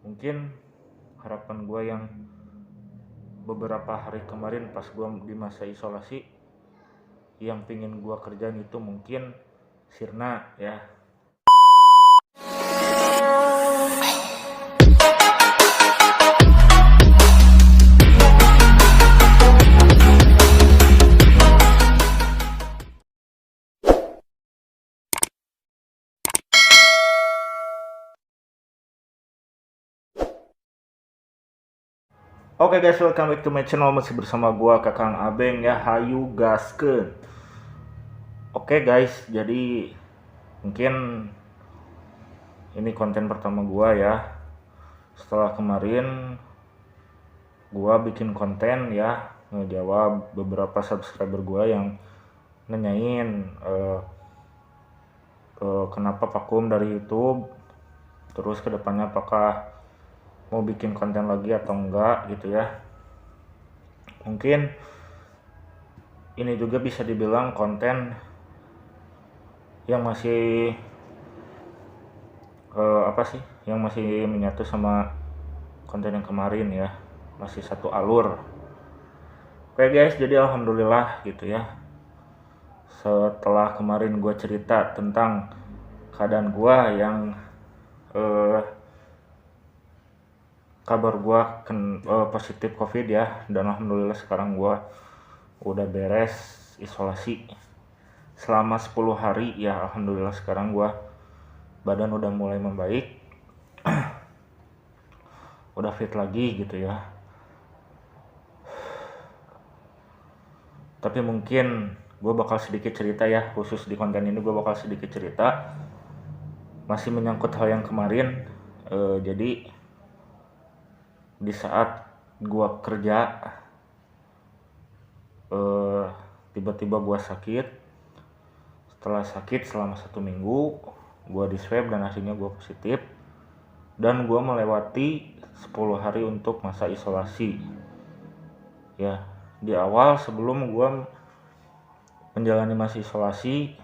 Mungkin harapan gue yang beberapa hari kemarin pas gue di masa isolasi, yang pingin gue kerjain itu mungkin sirna ya. Oke guys, welcome back to my channel. Masih bersama gua Kakang Abeng ya. Hayu gaskeun. Oke guys, jadi mungkin ini konten pertama gua ya. Setelah kemarin gua bikin konten ya, ngejawab beberapa subscriber gua yang nanyain kenapa vakum dari YouTube, terus kedepannya apakah mau bikin konten lagi atau enggak gitu ya. Mungkin ini juga bisa dibilang konten yang masih yang masih menyatu sama konten yang kemarin ya, masih satu alur. Oke guys, jadi alhamdulillah gitu ya, setelah kemarin gue cerita tentang keadaan gue yang kabar gue positif COVID ya, dan alhamdulillah sekarang gue udah beres isolasi selama 10 hari ya. Alhamdulillah sekarang gue badan udah mulai membaik, udah fit lagi gitu ya. Tapi mungkin gue bakal sedikit cerita ya, khusus di konten ini gue bakal sedikit cerita, masih menyangkut hal yang kemarin. Jadi di saat gua kerja, tiba-tiba gua sakit. Setelah sakit selama 1 minggu, gua di swab dan hasilnya gua positif, dan gua melewati 10 hari untuk masa isolasi ya. Di awal sebelum gua menjalani masa isolasi,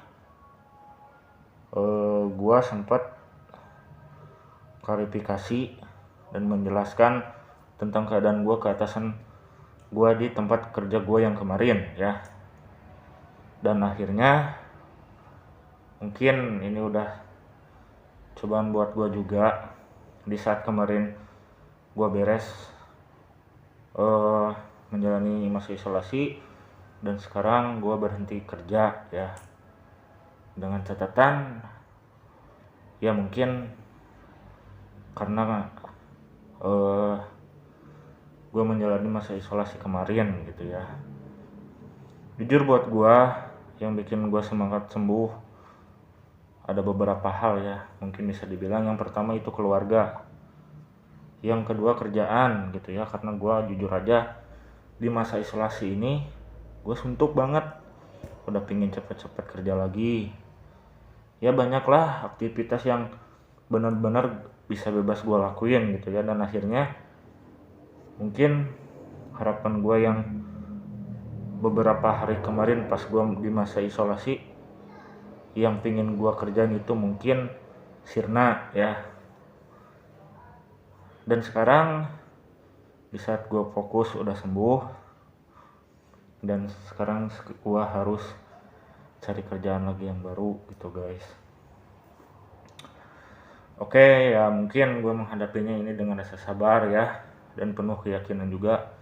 gua sempat klarifikasi dan menjelaskan tentang keadaan gue ke atasan gue di tempat kerja gue yang kemarin ya. Dan akhirnya mungkin ini udah cobaan buat gue juga. Di saat kemarin gue beres menjalani masa isolasi, dan sekarang gue berhenti kerja ya, dengan catatan ya mungkin karena gue menjalani masa isolasi kemarin gitu ya. Jujur buat gue, yang bikin gue semangat sembuh ada beberapa hal ya. Mungkin bisa dibilang yang pertama itu keluarga, yang kedua kerjaan gitu ya. Karena gue jujur aja di masa isolasi ini gue suntuk banget, udah pingin cepet-cepet kerja lagi ya. Banyaklah aktivitas yang benar-benar bisa bebas gue lakuin gitu ya. Dan akhirnya mungkin harapan gue yang beberapa hari kemarin pas gue di masa isolasi, yang pingin gue kerjain itu mungkin sirna ya. Dan sekarang di saat gue fokus udah sembuh, dan sekarang gue harus cari kerjaan lagi yang baru gitu guys. Oke ya, mungkin gue menghadapinya ini dengan rasa sabar ya, dan penuh keyakinan juga.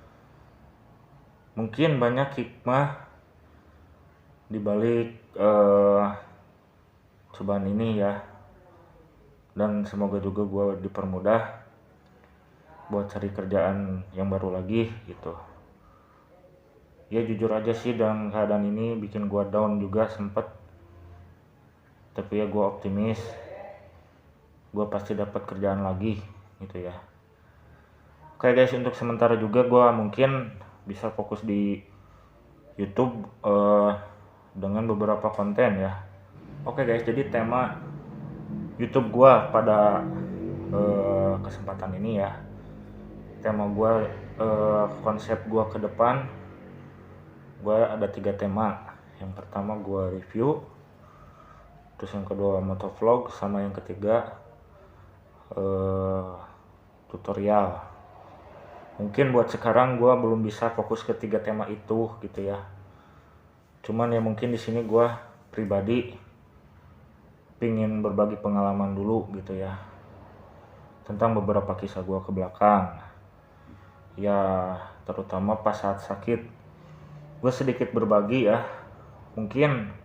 Mungkin banyak hikmah dibalik cobaan ini ya, dan semoga juga gue dipermudah buat cari kerjaan yang baru lagi gitu ya. Jujur aja sih, dan keadaan ini bikin gue down juga sempet, tapi ya gue optimis gue pasti dapat kerjaan lagi gitu ya. Oke guys, untuk sementara juga gue mungkin bisa fokus di YouTube dengan beberapa konten ya. Oke guys, jadi tema YouTube gue pada kesempatan ini ya, tema gue, konsep gue ke depan, gue ada 3 tema. Yang pertama gue review, terus yang kedua motovlog, sama yang ketiga tutorial. Mungkin buat sekarang gue belum bisa fokus ke 3 tema itu gitu ya. Cuman ya mungkin di sini gue pribadi pingin berbagi pengalaman dulu gitu ya, tentang beberapa kisah gue ke belakang. Ya terutama pas saat sakit, gue sedikit berbagi ya. Mungkin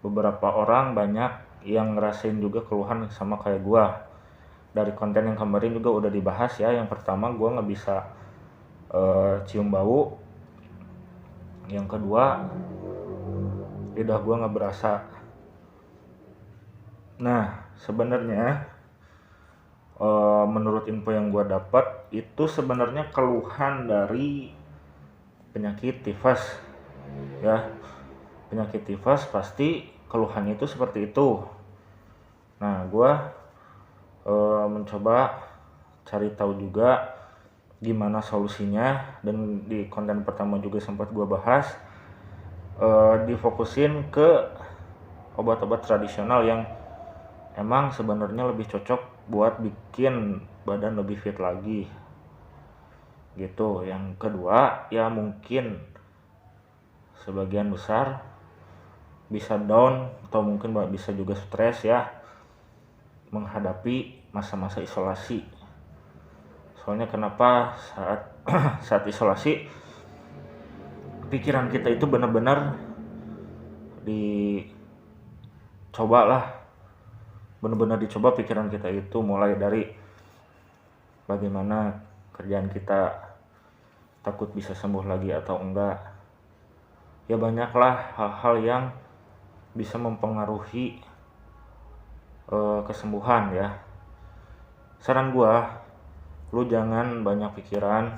beberapa orang banyak yang ngerasain juga keluhan sama kayak gue. Dari konten yang kemarin juga udah dibahas ya. Yang pertama gue nggak bisa cium bau. Yang kedua, lidah gue nggak berasa. Nah sebenarnya menurut info yang gue dapat itu sebenarnya keluhan dari penyakit tifus ya. Penyakit tifus pasti keluhannya itu seperti itu. Nah gue mencoba cari tahu juga gimana solusinya, dan di konten pertama juga sempat gue bahas difokusin ke obat-obat tradisional yang emang sebenarnya lebih cocok buat bikin badan lebih fit lagi gitu. Yang kedua ya mungkin sebagian besar bisa down atau mungkin bisa juga stres ya menghadapi masa-masa isolasi. Soalnya kenapa saat isolasi pikiran kita itu benar-benar dicoba pikiran kita itu, mulai dari bagaimana kerjaan kita, takut bisa sembuh lagi atau enggak. Ya banyaklah hal-hal yang bisa mempengaruhi kesembuhan ya. Saran gua, lu jangan banyak pikiran.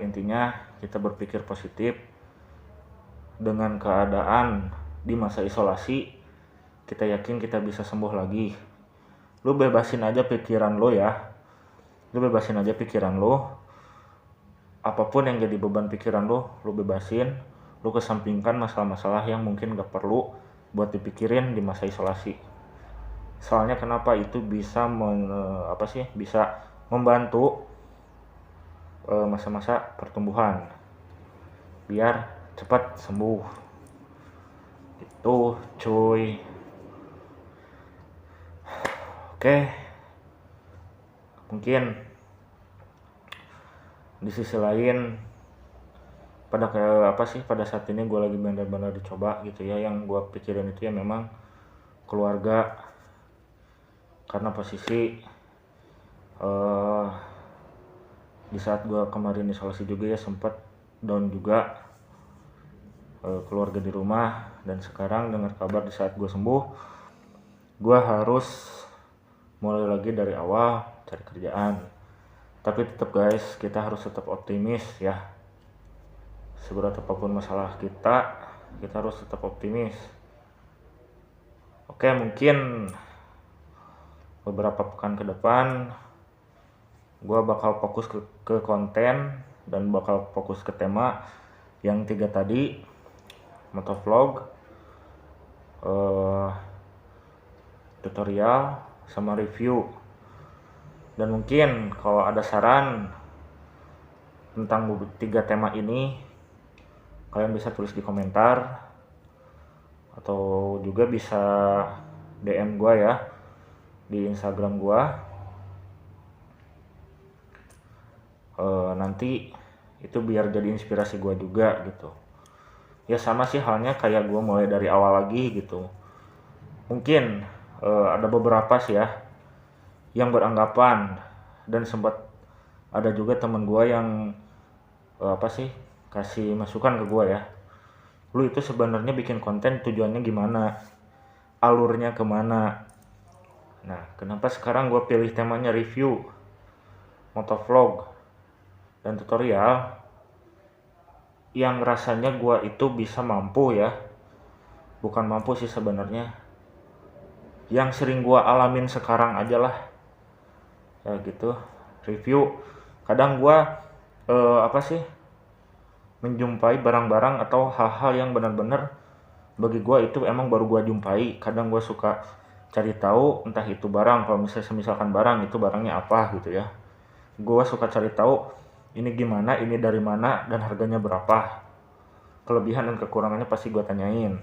Intinya kita berpikir positif. Dengan keadaan di masa isolasi, kita yakin kita bisa sembuh lagi. Lu bebasin aja pikiran lo ya. Lu bebasin aja pikiran lo. Apapun yang jadi beban pikiran lo, lu bebasin. Lu kesampingkan masalah-masalah yang mungkin gak perlu buat dipikirin di masa isolasi. Soalnya kenapa itu bisa bisa membantu masa-masa pertumbuhan biar cepat sembuh. Itu cuy. Oke. Mungkin di sisi lain pada saat ini gue lagi benar-benar dicoba gitu ya. Yang gue pikirin itu ya memang keluarga, karena posisi di saat gue kemarin isolasi juga ya sempat down juga, keluarga di rumah. Dan sekarang dengar kabar di saat gue sembuh, gue harus mulai lagi dari awal cari kerjaan. Tapi tetap guys, kita harus tetap optimis ya. Seberat apapun masalah kita harus tetap optimis. Oke, mungkin beberapa pekan ke depan gue bakal fokus ke konten dan bakal fokus ke tema yang 3 tadi, motovlog, tutorial, sama review. Dan mungkin kalau ada saran tentang 3 tema ini, kalian bisa tulis di komentar atau juga bisa DM gue ya di Instagram gue. Nanti itu biar jadi inspirasi gue juga gitu ya. Sama sih halnya kayak gue mulai dari awal lagi gitu. Mungkin ada beberapa sih ya yang beranggapan, dan sempat ada juga temen gue yang kasih masukan ke gue ya, lu itu sebenarnya bikin konten tujuannya gimana, alurnya kemana. Nah kenapa sekarang gue pilih temanya review, motovlog, dan tutorial, yang rasanya gue itu bisa mampu ya, bukan mampu sih sebenarnya, yang sering gue alamin sekarang aja lah ya gitu. Review, kadang gue menjumpai barang-barang atau hal-hal yang benar-benar bagi gue itu emang baru gue jumpai. Kadang gue suka cari tahu entah itu barang, kalau misalkan barang itu barangnya apa gitu ya. Gue suka cari tahu ini gimana, ini dari mana, dan harganya berapa. Kelebihan dan kekurangannya pasti gue tanyain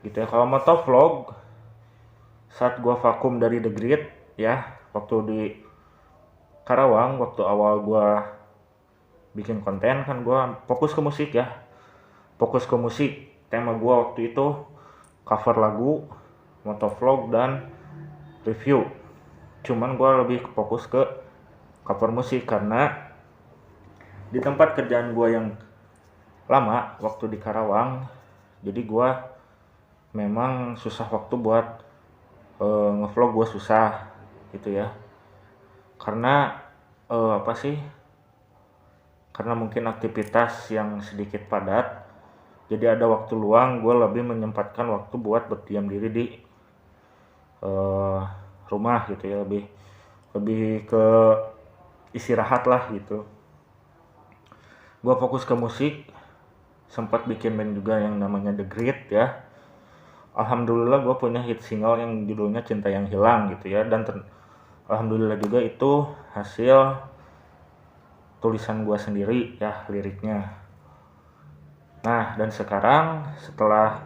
gitu ya. Kalau motovlog, saat gue vakum dari The Grid ya, waktu di Karawang, waktu awal gue bikin konten kan gue fokus ke musik ya, fokus ke musik. Tema gue waktu itu cover lagu, motovlog, dan review. Cuman gue lebih fokus ke cover musik karena di tempat kerjaan gue yang lama waktu di Karawang, jadi gue memang susah waktu buat ngevlog, gue susah gitu ya. Karena karena mungkin aktivitas yang sedikit padat, jadi ada waktu luang, gue lebih menyempatkan waktu buat berdiam diri di rumah gitu ya, lebih ke istirahat lah gitu. Gue fokus ke musik, sempat bikin band juga yang namanya The Grid ya. Alhamdulillah gue punya hit single yang judulnya Cinta Yang Hilang gitu ya, dan alhamdulillah juga itu hasil tulisan gue sendiri ya liriknya. Nah, dan sekarang setelah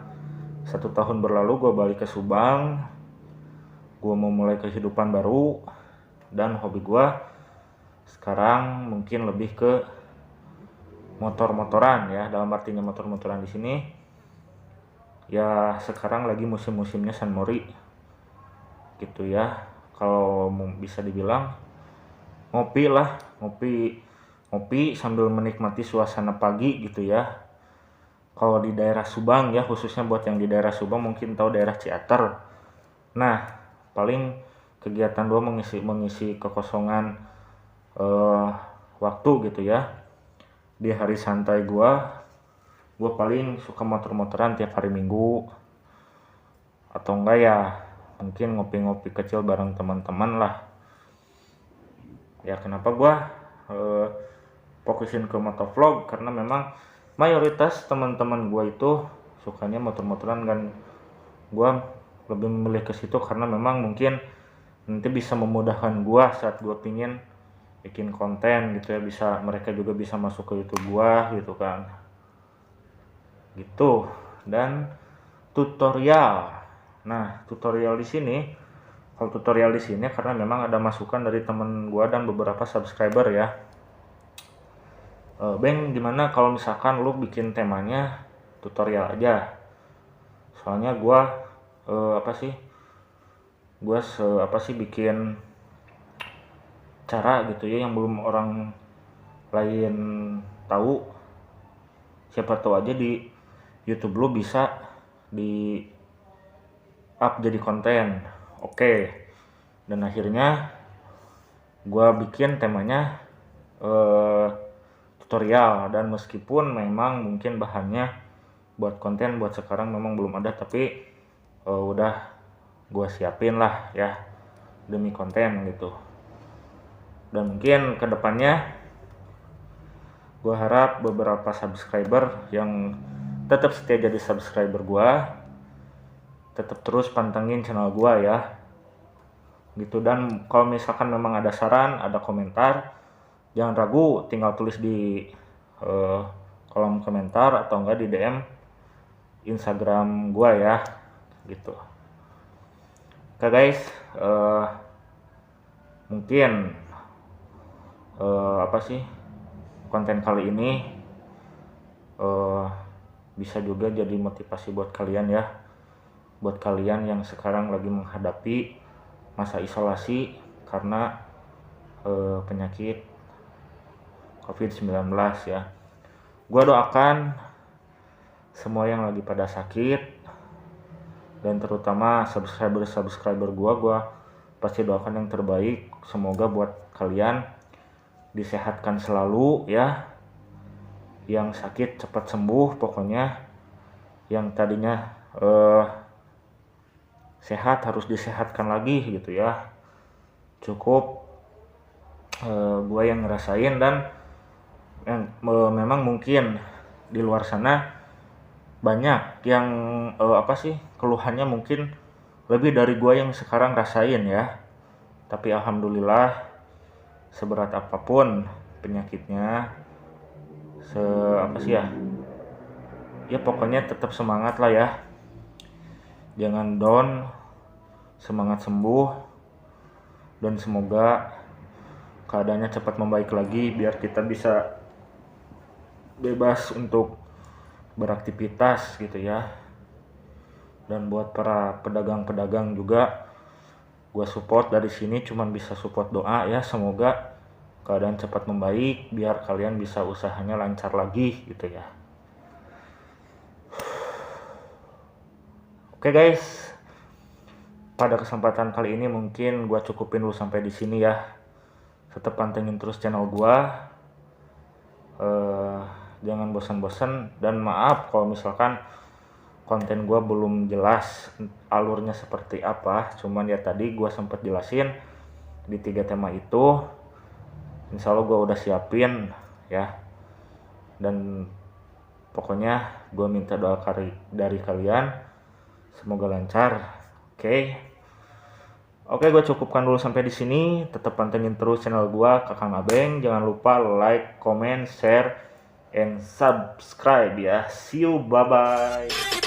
1 tahun berlalu gue balik ke Subang, gue mau mulai kehidupan baru, dan hobi gue sekarang mungkin lebih ke motor-motoran ya. Dalam artinya motor-motoran di sini ya, sekarang lagi musim-musimnya San Mori gitu ya. Kalau bisa dibilang ngopi lah, ngopi sambil menikmati suasana pagi gitu ya. Kalau di daerah Subang ya, khususnya buat yang di daerah Subang mungkin tahu daerah Ciater. Nah, paling kegiatan gue mengisi kekosongan waktu gitu ya. Di hari santai gue paling suka motor-motoran tiap hari Minggu, atau enggak ya mungkin ngopi-ngopi kecil bareng teman-teman lah ya. Kenapa gue fokusin ke motovlog, karena memang mayoritas teman-teman gue itu sukanya motor-motoran, dan gue lebih memilih ke situ karena memang mungkin nanti bisa memudahkan gue saat gue pingin bikin konten gitu ya. Mereka juga bisa masuk ke YouTube gue gitu kan gitu. Dan tutorial, nah tutorial di sini, kalau tutorial di sini karena memang ada masukan dari temen gue dan beberapa subscriber ya. Bang, gimana kalau misalkan lu bikin temanya tutorial aja? Soalnya gue bikin cara gitu ya yang belum orang lain tahu. Siapa tahu aja di YouTube lu bisa di up jadi konten. Oke. Dan akhirnya gue bikin temanya tutorial, dan meskipun memang mungkin bahannya buat konten buat sekarang memang belum ada, tapi udah gue siapin lah ya demi konten gitu. Dan mungkin kedepannya gue harap beberapa subscriber yang tetap setia jadi subscriber gue tetap terus pantengin channel gue ya gitu. Dan kalau misalkan memang ada saran, ada komentar, jangan ragu, tinggal tulis di kolom komentar atau enggak di DM Instagram gue ya gitu. Oke guys, mungkin konten kali ini bisa juga jadi motivasi buat kalian ya, buat kalian yang sekarang lagi menghadapi masa isolasi karena penyakit COVID-19 ya. Gua doakan semua yang lagi pada sakit, dan terutama subscriber gua pasti doakan yang terbaik. Semoga buat kalian disehatkan selalu ya. Yang sakit cepat sembuh, pokoknya yang tadinya sehat harus disehatkan lagi gitu ya. Cukup gue yang ngerasain, dan memang mungkin di luar sana banyak yang keluhannya mungkin lebih dari gue yang sekarang rasain ya. Tapi alhamdulillah, seberat apapun penyakitnya, apa sih ya, ya pokoknya tetap semangat lah ya, jangan down, semangat sembuh, dan semoga keadaannya cepat membaik lagi biar kita bisa bebas untuk beraktivitas gitu ya. Dan buat para pedagang-pedagang juga, gue support dari sini, cuman bisa support doa ya, semoga keadaan cepat membaik biar kalian bisa usahanya lancar lagi gitu ya. Oke guys, pada kesempatan kali ini mungkin gue cukupin dulu sampai di sini ya. Tetap pantengin terus channel gue, jangan bosan-bosan, dan maaf kalau misalkan konten gue belum jelas alurnya seperti apa. Cuman ya tadi gue sempat jelasin di 3 tema itu. Insya Allah gue udah siapin ya, dan pokoknya gue minta doa dari kalian, semoga lancar. Oke, gue cukupkan dulu sampai di sini. Tetap pantengin terus channel gue, Kakang Abeng. Jangan lupa like, comment, share, and subscribe ya. See you, bye bye.